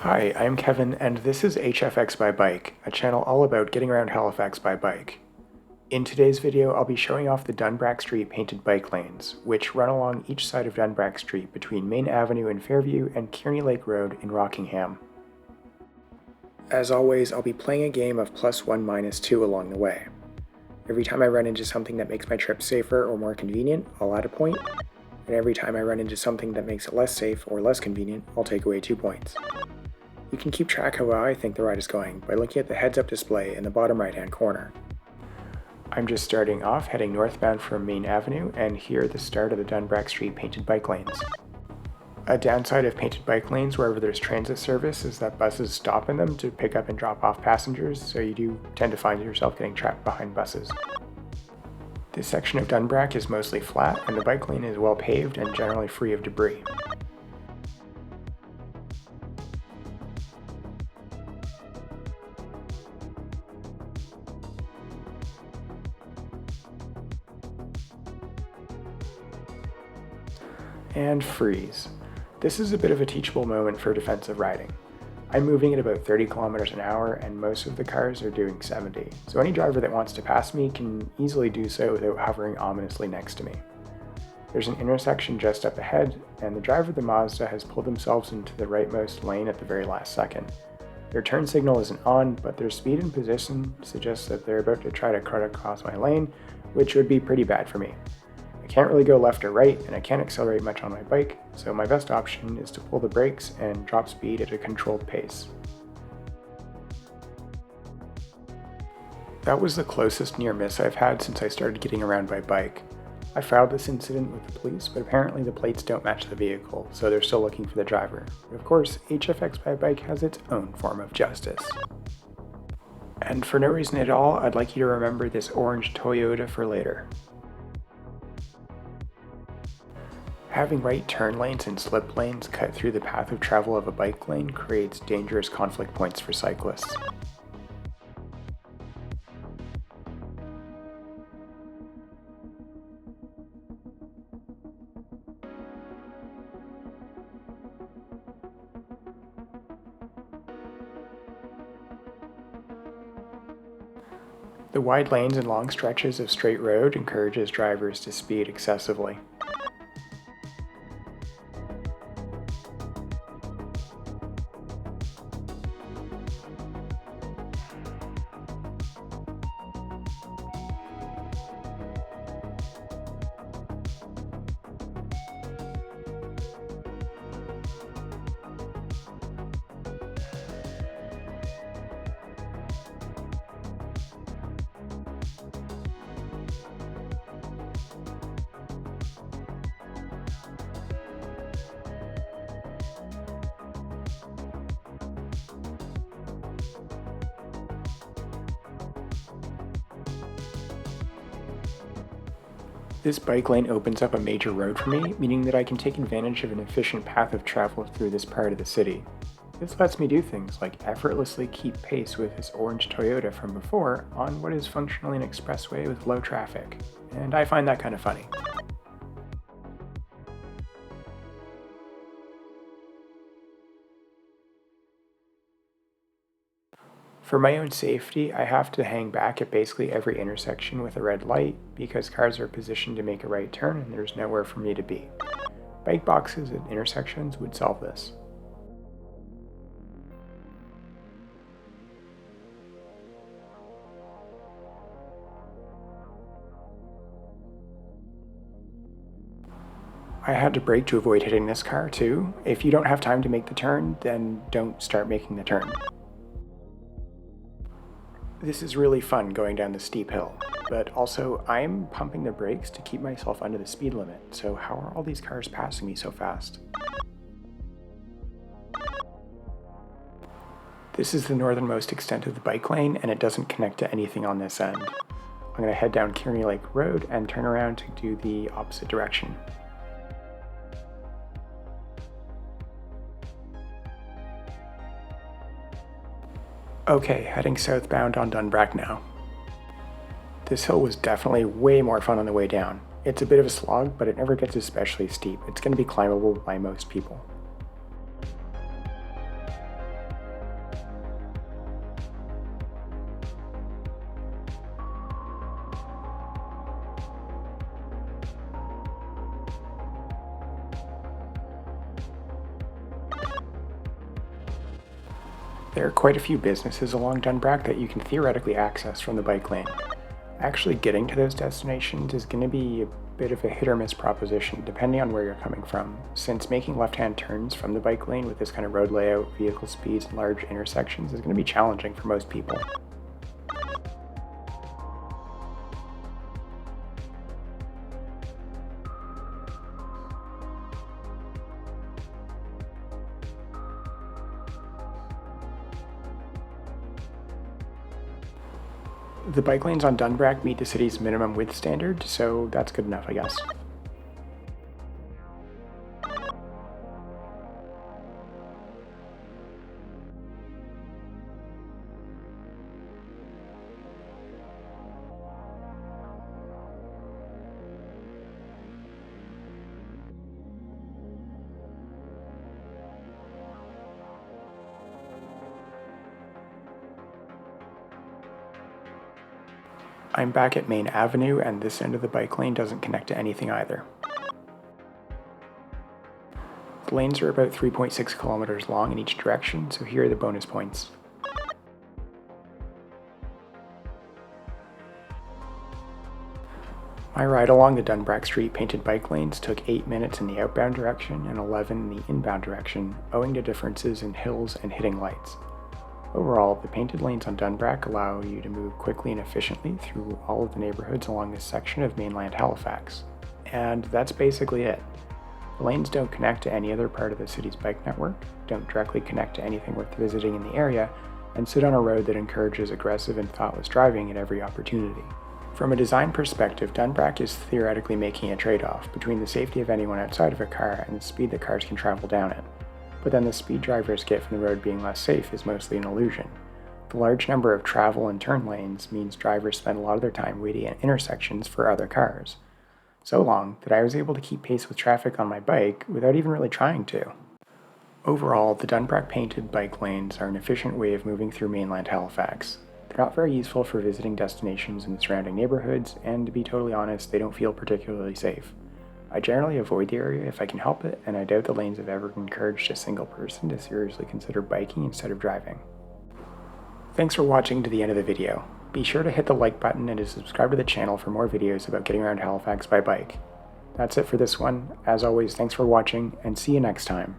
Hi, I'm Kevin, and this is HFX by Bike, a channel all about getting around Halifax by bike. In today's video, I'll be showing off the Dunbrack Street painted bike lanes, which run along each side of Dunbrack Street between Main Avenue in Fairview and Kearney Lake Road in Rockingham. As always, I'll be playing a game of +1 -2 along the way. Every time I run into something that makes my trip safer or more convenient, I'll add a point, and every time I run into something that makes it less safe or less convenient, I'll take away 2 points. You can keep track of how I think the ride is going by looking at the heads-up display in the bottom right-hand corner. I'm just starting off heading northbound from Main Avenue, and here at the start of the Dunbrack Street painted bike lanes. A downside of painted bike lanes wherever there's transit service is that buses stop in them to pick up and drop off passengers, so you do tend to find yourself getting trapped behind buses. This section of Dunbrack is mostly flat, and the bike lane is well paved and generally free of debris. And freeze. This is a bit of a teachable moment for defensive riding. I'm moving at about 30 kilometers an hour and most of the cars are doing 70, so any driver that wants to pass me can easily do so without hovering ominously next to me. There's an intersection just up ahead, and the driver of the Mazda has pulled themselves into the rightmost lane at the very last second. Their turn signal isn't on, but their speed and position suggests that they're about to try to cut across my lane, which would be pretty bad for me. I can't really go left or right, and I can't accelerate much on my bike, so my best option is to pull the brakes and drop speed at a controlled pace. That was the closest near miss I've had since I started getting around by bike. I filed this incident with the police, but apparently the plates don't match the vehicle, so they're still looking for the driver. But of course, HFX by Bike has its own form of justice. And for no reason at all, I'd like you to remember this orange Toyota for later. Having right turn lanes and slip lanes cut through the path of travel of a bike lane creates dangerous conflict points for cyclists. The wide lanes and long stretches of straight road encourages drivers to speed excessively. This bike lane opens up a major road for me, meaning that I can take advantage of an efficient path of travel through this part of the city. This lets me do things like effortlessly keep pace with this orange Toyota from before on what is functionally an expressway with low traffic, and I find that kind of funny. For my own safety, I have to hang back at basically every intersection with a red light because cars are positioned to make a right turn and there's nowhere for me to be. Bike boxes at intersections would solve this. I had to brake to avoid hitting this car too. If you don't have time to make the turn, then don't start making the turn. This is really fun going down the steep hill, but also I'm pumping the brakes to keep myself under the speed limit, so how are all these cars passing me so fast? This is the northernmost extent of the bike lane, and it doesn't connect to anything on this end. I'm going to head down Kearney Lake Road and turn around to do the opposite direction. Okay, heading southbound on Dunbrack now. This hill was definitely way more fun on the way down. It's a bit of a slog, but it never gets especially steep. It's going to be climbable by most people. There are quite a few businesses along Dunbrack that you can theoretically access from the bike lane. Actually getting to those destinations is going to be a bit of a hit or miss proposition depending on where you're coming from, since making left-hand turns from the bike lane with this kind of road layout, vehicle speeds, and large intersections is going to be challenging for most people. The bike lanes on Dunbrack meet the city's minimum width standard, so that's good enough, I guess. I'm back at Main Avenue, and this end of the bike lane doesn't connect to anything either. The lanes are about 3.6 kilometers long in each direction, so here are the bonus points. My ride along the Dunbrack Street painted bike lanes took 8 minutes in the outbound direction and 11 in the inbound direction, owing to differences in hills and hitting lights. Overall, the painted lanes on Dunbrack allow you to move quickly and efficiently through all of the neighborhoods along this section of Mainland Halifax. And that's basically it. The lanes don't connect to any other part of the city's bike network, don't directly connect to anything worth visiting in the area, and sit on a road that encourages aggressive and thoughtless driving at every opportunity. From a design perspective, Dunbrack is theoretically making a trade-off between the safety of anyone outside of a car and the speed that cars can travel down it. But then the speed drivers get from the road being less safe is mostly an illusion. The large number of travel and turn lanes means drivers spend a lot of their time waiting at intersections for other cars. So long that I was able to keep pace with traffic on my bike without even really trying to. Overall, the Dunbrack painted bike lanes are an efficient way of moving through Mainland Halifax. They're not very useful for visiting destinations in the surrounding neighborhoods, and to be totally honest, they don't feel particularly safe. I generally avoid the area if I can help it, and I doubt the lanes have ever encouraged a single person to seriously consider biking instead of driving. Thanks for watching to the end of the video. Be sure to hit the like button and to subscribe to the channel for more videos about getting around Halifax by bike. That's it for this one. As always, thanks for watching, and see you next time.